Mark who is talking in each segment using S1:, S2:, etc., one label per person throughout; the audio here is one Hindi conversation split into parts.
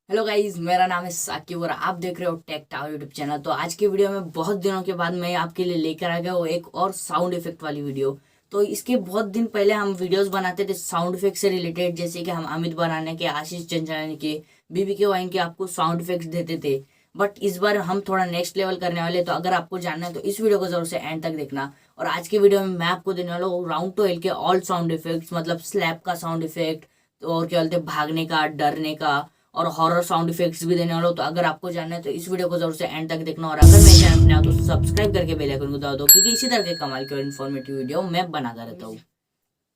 S1: हेलो गाइस, मेरा नाम है साकिब और आप देख रहे हो टेक टावर यूट्यूब चैनल। तो आज की वीडियो में बहुत दिनों के बाद मैं आपके लिए लेकर आ गया हूँ एक और साउंड इफेक्ट वाली वीडियो। तो इसके बहुत दिन पहले हम वीडियोस बनाते थे साउंड इफेक्ट से रिलेटेड, जैसे कि हम अमित बनाने के, आशीष चंचलानी के, बीबी के वाइन के आपको साउंड इफेक्ट्स देते थे। बट इस बार हम थोड़ा नेक्स्ट लेवल करने वाले, तो अगर आपको जानना है तो इस वीडियो को जरूर से एंड तक देखना। और आज की वीडियो में मैं आपको देने वाला हूँ राउंड टू एल के ऑल साउंड इफेक्ट्स, मतलब स्लैप का साउंड इफेक्ट, और क्या बोलते हैं, भागने का, डरने का, और हॉरर साउंड इफेक्ट्स भी देने वाला हूँ। तो अगर आपको जानना है तो इस वीडियो को जरूर से एंड तक देखना, और अगर मेरे चैनल पर नया हो तो सब्सक्राइब करके बेल आइकन को दबा दो, क्योंकि इसी तरह के कमाल के और इन्फॉर्मेटिव वीडियो मैं बनाता रहता हूँ।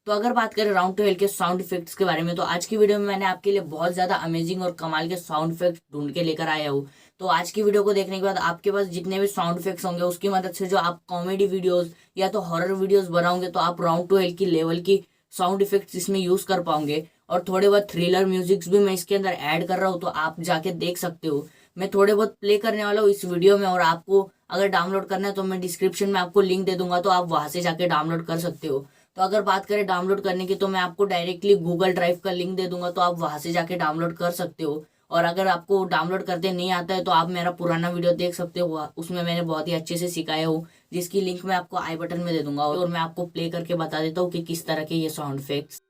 S1: तो अगर बात करें राउंड टू हेल के साउंड इफेक्ट्स के बारे में, तो आज की वीडियो में मैंने आपके लिए बहुत ज्यादा अमेजिंग और कमाल के साउंड इफेक्ट्स ढूंढ के लेकर आया हूँ। तो आज की वीडियो को देखने के बाद आपके पास जितने भी साउंड इफेक्ट्स होंगे उसकी मदद से जो आप कॉमेडी वीडियोस या तो हॉरर वीडियोस बनाओगे, तो आप राउंड टू हेल की लेवल की साउंड इफेक्ट्स इसमें यूज कर पाओगे। और थोड़े बहुत थ्रिलर म्यूजिक्स भी मैं इसके अंदर ऐड कर रहा हूँ, तो आप जाके देख सकते हो। मैं थोड़े बहुत प्ले करने वाला हूँ इस वीडियो में, और आपको अगर डाउनलोड करना है तो मैं डिस्क्रिप्शन में आपको लिंक दे दूंगा, तो आप वहां से जाके डाउनलोड कर सकते हो। तो अगर बात करें डाउनलोड करने की, तो मैं आपको डायरेक्टली गूगल ड्राइव का लिंक दे दूंगा, तो आप वहां से जाके डाउनलोड कर सकते हो। और अगर आपको डाउनलोड करते नहीं आता है तो आप मेरा पुराना वीडियो देख सकते हो, उसमें मैंने बहुत ही अच्छे से सिखाया हूँ, जिसकी लिंक मैं आपको आई बटन में दे दूंगा। और मैं आपको प्ले करके बता देता हूँ कि किस तरह के ये साउंड इफेक्ट्स।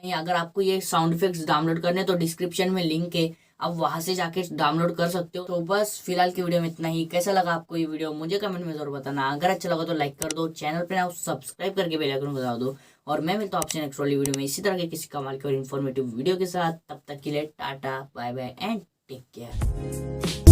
S1: नहीं, अगर आपको ये साउंड इफेक्ट्स डाउनलोड करने तो डिस्क्रिप्शन में लिंक है, आप वहां से जाके डाउनलोड कर सकते हो। तो बस फिलहाल की वीडियो में इतना ही। कैसा लगा आपको ये वीडियो मुझे कमेंट में जरूर बताना। अगर अच्छा लगा तो लाइक कर दो, चैनल पे ना सब्सक्राइब करके बेल आइकन बता दो। और मैं मिलता हूँ आपसे नेक्स्ट वाली वीडियो में इसी तरह के किसी कमाल के और इन्फॉर्मेटिव वीडियो के साथ। तब तक के लिए ta ta bye bye and take care.